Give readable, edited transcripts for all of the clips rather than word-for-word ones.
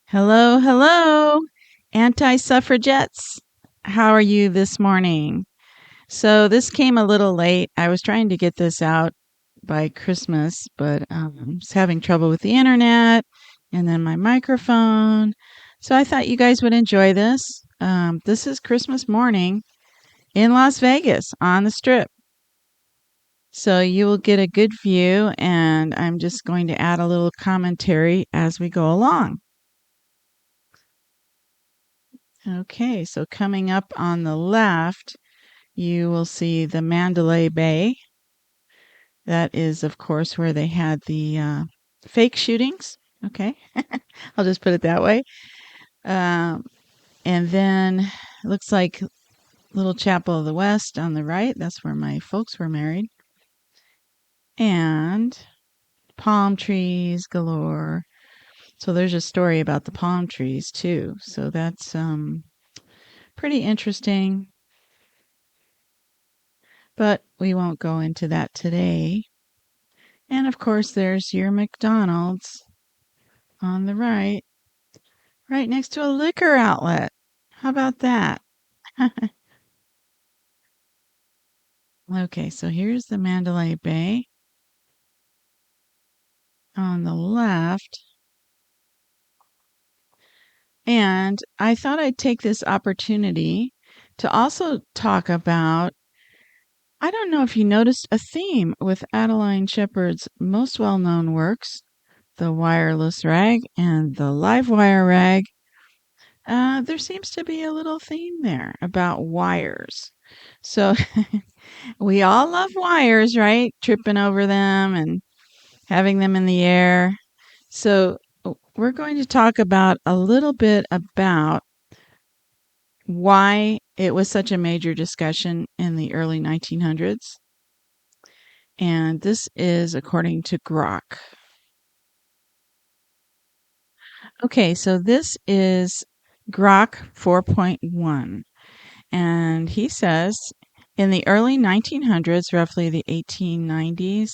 Hello, hello, anti-suffragettes. How are you this morning? So this came a little late. I was trying to get this out by Christmas, but was having trouble with the internet and then my microphone. So I thought you guys would enjoy this. This is Christmas morning in Las Vegas on the Strip. So you will get a good view, and I'm just going to add a little commentary as we go along. Okay, so coming up on the left, you will see the Mandalay Bay. That is, of course, where they had the fake shootings. Okay, I'll just put it that way. Um, and then it looks like Little Chapel of the West on the right. That's where my folks were married. And palm trees galore. So there's a story about the palm trees too. So that's pretty interesting. But we won't go into that today. And of course, there's your McDonald's on the right next to a liquor outlet. How about that? Okay, so here's the Mandalay Bay on the left. And I thought I'd take this opportunity to also talk about, I don't know if you noticed a theme with Adeline Shepard's most well known works, the wireless rag and the live wire rag. There seems to be a little theme there about wires. So we all love wires, right? Tripping over them and having them in the air. So we're going to talk about a little bit about why it was such a major discussion in the early 1900s. And this is according to Grok. Okay, so this is Grok 4.1. And he says in the early 1900s, roughly the 1890s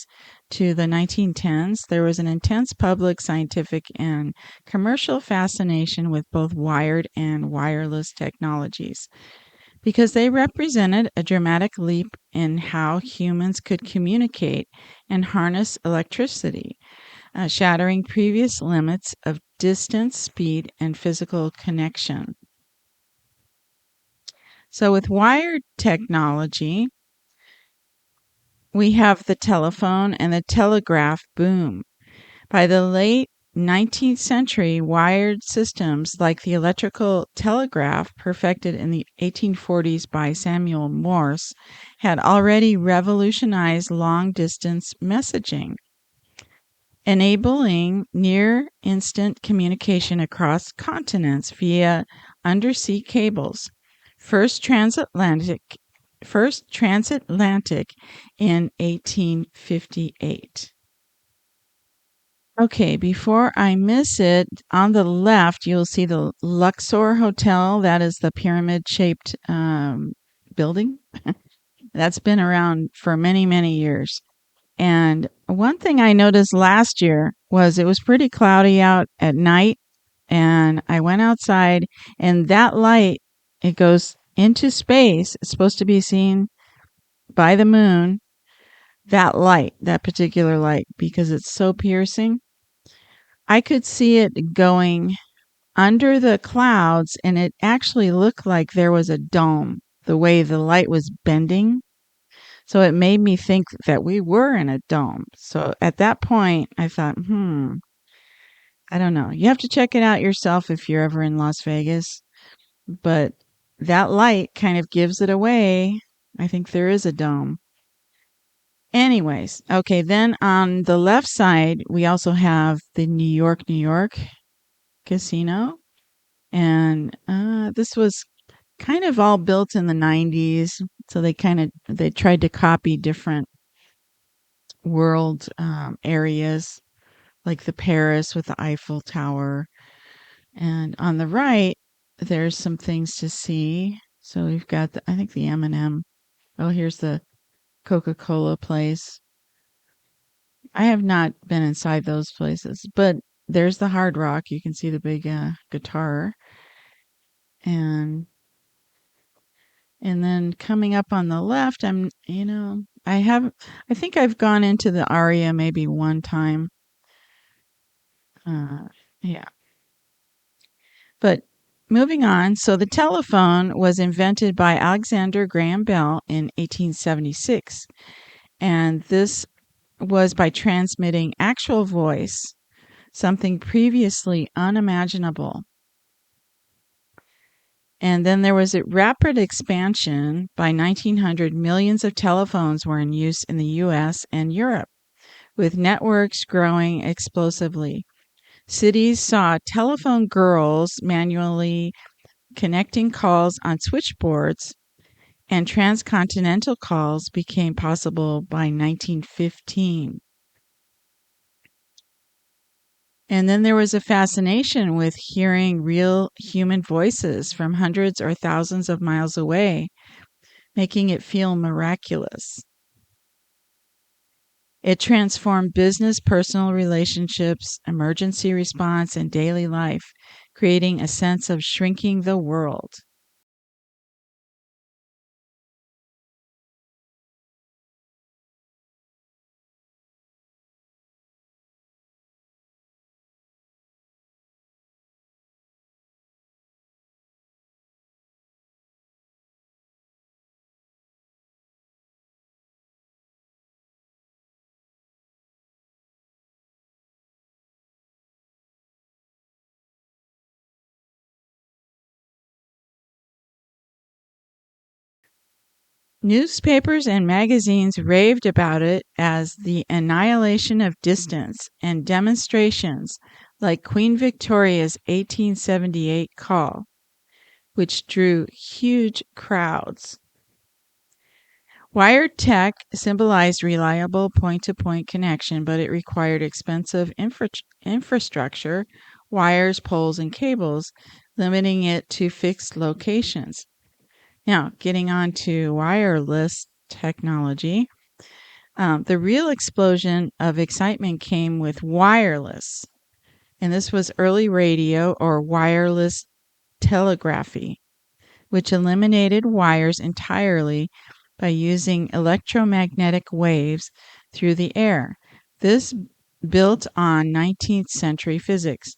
to the 1910s, there was an intense public, scientific, and commercial fascination with both wired and wireless technologies because they represented a dramatic leap in how humans could communicate and harness electricity, shattering previous limits of distance, speed, and physical connection. So, with wired technology, we have the telephone and the telegraph boom. By the late 19th century, wired systems like the electrical telegraph, perfected in the 1840s by Samuel Morse, had already revolutionized long distance messaging, enabling near instant communication across continents via undersea cables. First transatlantic in 1858. Okay, before I miss it, on the left you'll see the Luxor Hotel. That is the pyramid-shaped building that's been around for many, many years. And one thing I noticed last year was it was pretty cloudy out at night, and I went outside, and that light, it goes into space. It's supposed to be seen by the moon, that light, that particular light, because it's so piercing. I could see it going under the clouds, and it actually looked like there was a dome, the way the light was bending. So it made me think that we were in a dome. So at that point, I thought, I don't know. You have to check it out yourself if you're ever in Las Vegas. But that light kind of gives it away. I think there is a dome. Anyways, okay, then on the left side, we also have the New York casino. And this was kind of all built in the 90s. So they tried to copy different world areas like the Paris with the Eiffel Tower. And on the right, there's some things to see. So we've got I think the M&M. Oh, here's the Coca-Cola place. I have not been inside those places, but there's the Hard Rock. You can see the big guitar. And then coming up on the left, I think I've gone into the aria maybe one time. Yeah. But moving on, so the telephone was invented by Alexander Graham Bell in 1876. And this was by transmitting actual voice, something previously unimaginable. And then there was a rapid expansion. By 1900, millions of telephones were in use in the US and Europe, with networks growing explosively. Cities saw telephone girls manually connecting calls on switchboards, and transcontinental calls became possible by 1915. And then there was a fascination with hearing real human voices from hundreds or thousands of miles away, making it feel miraculous. It transformed business, personal relationships, emergency response, and daily life, creating a sense of shrinking the world. Newspapers and magazines raved about it as the annihilation of distance, and demonstrations like Queen Victoria's 1878 call, which drew huge crowds. Wired tech symbolized reliable point-to-point connection, but it required expensive infrastructure, wires, poles, and cables, limiting it to fixed locations. Now, getting on to wireless technology, the real explosion of excitement came with wireless, and this was early radio or wireless telegraphy, which eliminated wires entirely by using electromagnetic waves through the air. This built on 19th century physics.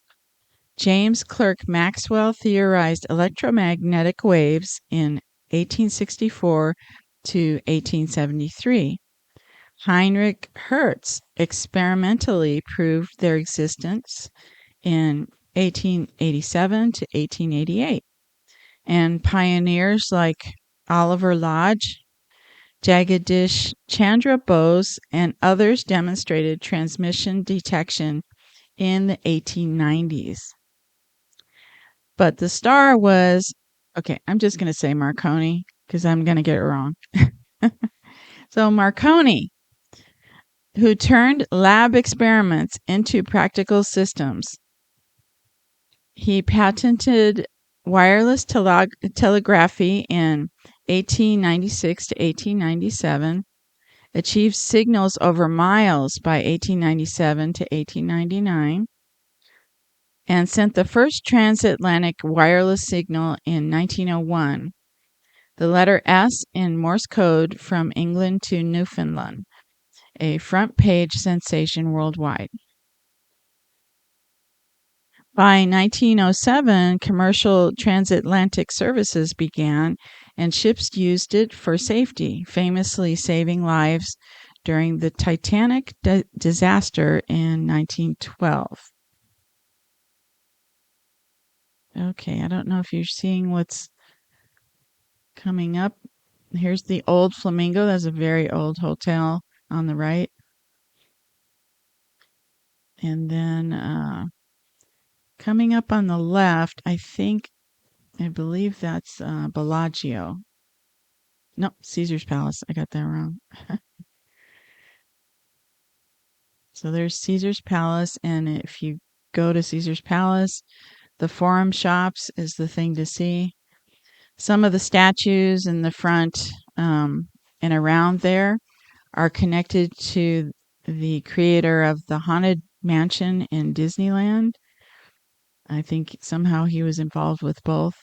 James Clerk Maxwell theorized electromagnetic waves in 1864 to 1873. Heinrich Hertz experimentally proved their existence in 1887 to 1888. And pioneers like Oliver Lodge, Jagadish Chandra Bose, and others demonstrated transmission detection in the 1890s. But the star was, okay, I'm just going to say Marconi because I'm going to get it wrong. So Marconi, who turned lab experiments into practical systems. He patented wireless telegraphy in 1896 to 1897, achieved signals over miles by 1897 to 1899, and sent the first transatlantic wireless signal in 1901, the letter S in Morse code from England to Newfoundland, a front page sensation worldwide. By 1907, commercial transatlantic services began, and ships used it for safety, famously saving lives during the Titanic disaster in 1912. Okay, I don't know if you're seeing what's coming up. Here's the old Flamingo. That's a very old hotel on the right. And then coming up on the left, I believe that's Bellagio. No, Caesar's Palace. I got that wrong. So there's Caesar's Palace, and if you go to Caesar's Palace, the Forum Shops is the thing to see. Some of the statues in the front and around there are connected to the creator of the Haunted mansion in Disneyland. I think somehow he was involved with both.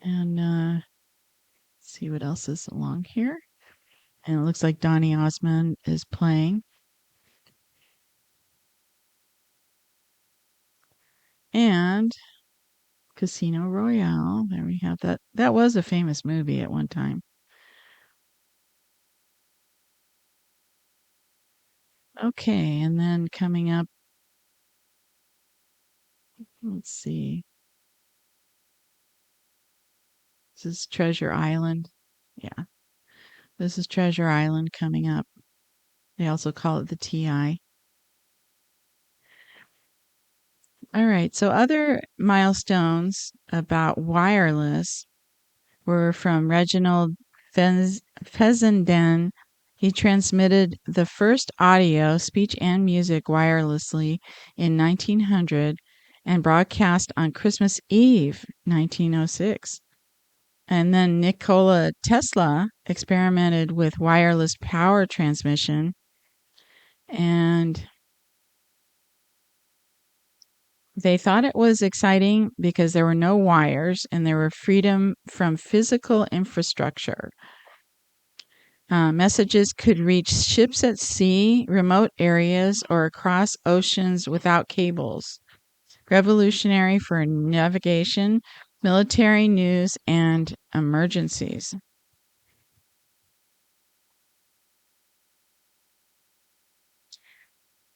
And see what else is along here. And it looks like Donny Osmond is playing. And Casino Royale. There we have that. That was a famous movie at one time. Okay, and then coming up, let's see. This is Treasure Island. Yeah, this is Treasure Island coming up. They also call it the TI. All right, so other milestones about wireless were from Reginald Fessenden. He transmitted the first audio, speech, and music wirelessly in 1900 and broadcast on Christmas Eve, 1906. And then Nikola Tesla experimented with wireless power transmission, and they thought it was exciting because there were no wires and there were freedom from physical infrastructure. Messages could reach ships at sea, remote areas, or across oceans without cables. Revolutionary for navigation, military news, and emergencies.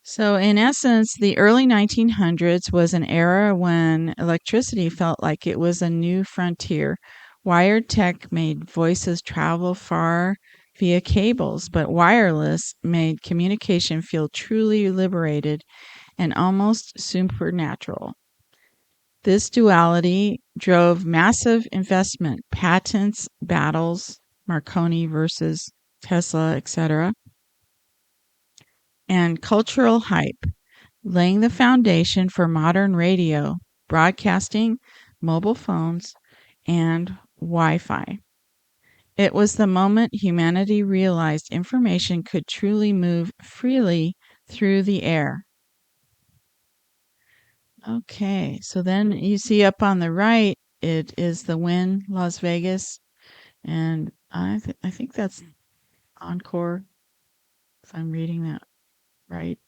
So, in essence, the early 1900s was an era when electricity felt like it was a new frontier. Wired tech made voices travel far via cables, but wireless made communication feel truly liberated and almost supernatural. This duality drove massive investment, patents, battles, Marconi versus Tesla, etc., and cultural hype, laying the foundation for modern radio, broadcasting, mobile phones, and Wi Fi. It was the moment humanity realized information could truly move freely through the air. Okay, so then you see up on the right, it is the Wynn Las Vegas, and I think that's Encore, if I'm reading that right.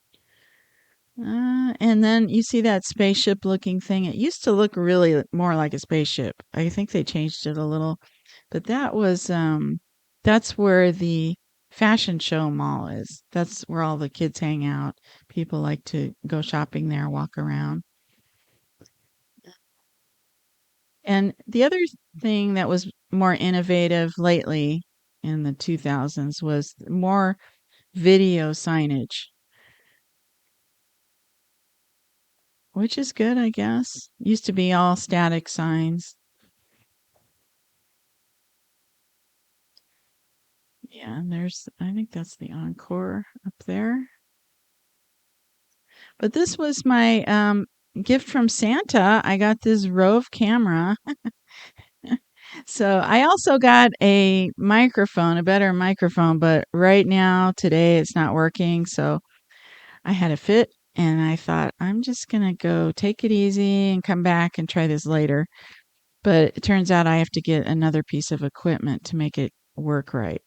And then you see that spaceship looking thing. It used to look really more like a spaceship. I think they changed it a little, but that's where the fashion show mall is. That's where all the kids hang out. People like to go shopping there, walk around. And the other thing that was more innovative lately in the 2000s was more video signage, which is good, I guess. Used to be all static signs. Yeah, and I think that's the Encore up there. But this was my gift from Santa. I got this Rove camera. So I also got a microphone, a better microphone, but right now, today, it's not working. So I had a fit and I thought, I'm just going to go take it easy and come back and try this later. But it turns out I have to get another piece of equipment to make it work right.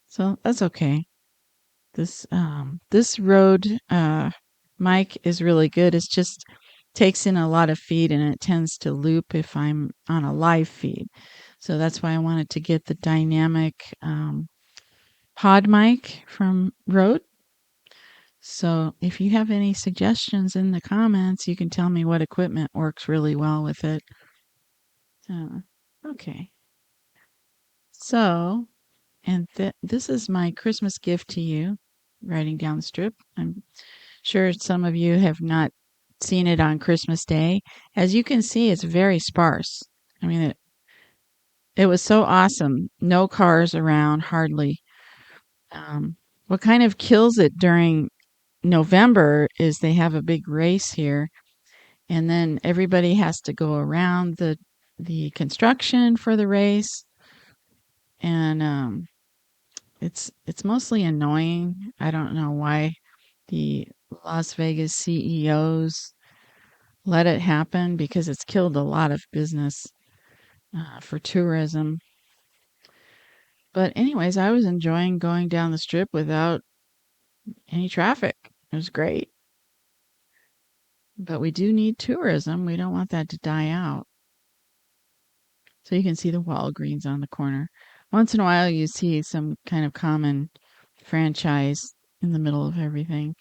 So that's okay. This Rode mic is really good. It's just takes in a lot of feed and it tends to loop if I'm on a live feed. So that's why I wanted to get the dynamic pod mic from Rode. So if you have any suggestions in the comments, you can tell me what equipment works really well with it. Okay. So, and this is my Christmas gift to you, writing down the strip. I'm sure some of you have not seen it on Christmas Day. As you can see, it's very sparse. I mean, it was so awesome. No cars around, hardly. What kind of kills it during November is they have a big race here, and then everybody has to go around the construction for the race, and it's mostly annoying. I don't know why the Las Vegas CEOs let it happen because it's killed a lot of business for tourism. But, anyways, I was enjoying going down the strip without any traffic. It was great. But we do need tourism. We don't want that to die out. So you can see the Walgreens on the corner. Once in a while, you see some kind of common franchise in the middle of everything.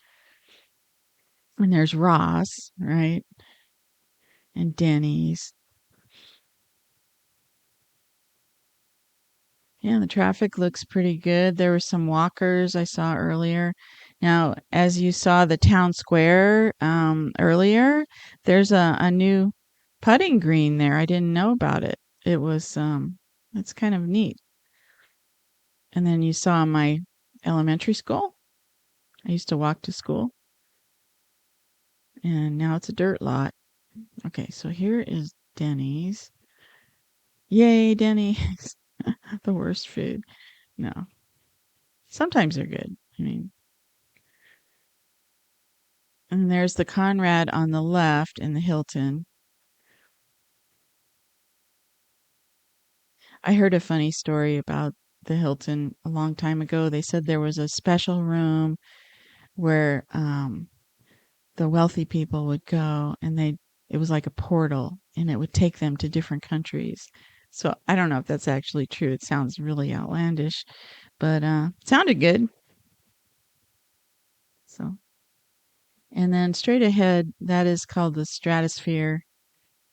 And there's Ross, right? And Denny's. Yeah, the traffic looks pretty good. There were some walkers I saw earlier. Now, as you saw the town square earlier, there's a new putting green there. I didn't know about it. It's kind of neat. And then you saw my elementary school. I used to walk to school, and now it's a dirt lot. Okay, so here is Denny's. Yay, Denny's. The worst food. No. Sometimes they're good. I mean, and there's the Conrad on the left and the Hilton. I heard a funny story about the Hilton a long time ago. They said there was a special room where the wealthy people would go, and it was like a portal, and it would take them to different countries. So I don't know if that's actually true. It sounds really outlandish, but it sounded good. So, and then straight ahead, that is called the Stratosphere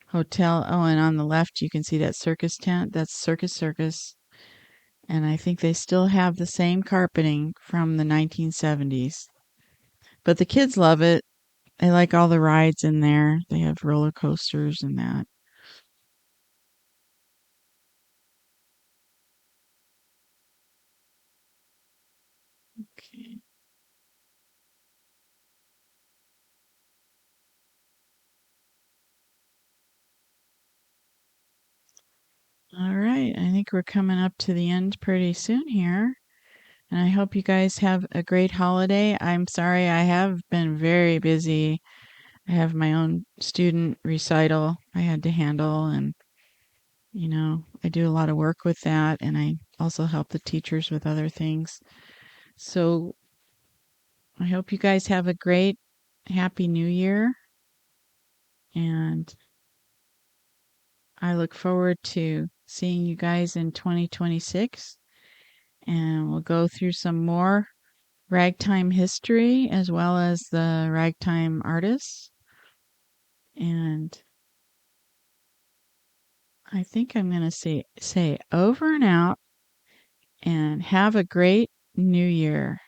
Hotel. Oh, and on the left, you can see that circus tent. That's Circus Circus. And I think they still have the same carpeting from the 1970s. But the kids love it. They like all the rides in there. They have roller coasters and that. Okay. All right. I think we're coming up to the end pretty soon here. And I hope you guys have a great holiday. I'm sorry I have been very busy. I have my own student recital I had to handle, and I do a lot of work with that, and I also help the teachers with other things. So I hope you guys have a great, happy new year, and I look forward to seeing you guys in 2026, and we'll go through some more ragtime history as well as the ragtime artists. And I think I'm going to say over and out, and have a great new year.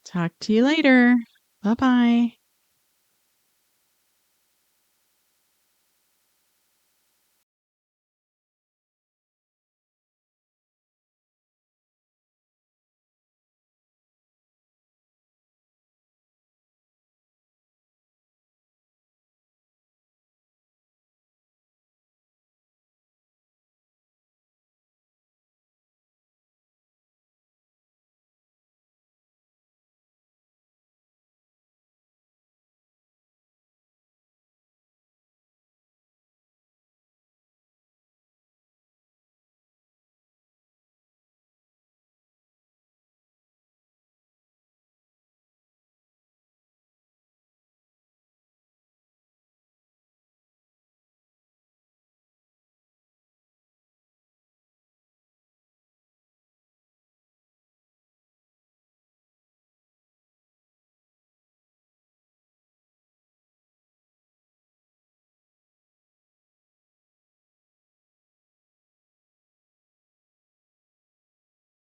Talk to you later. Bye bye.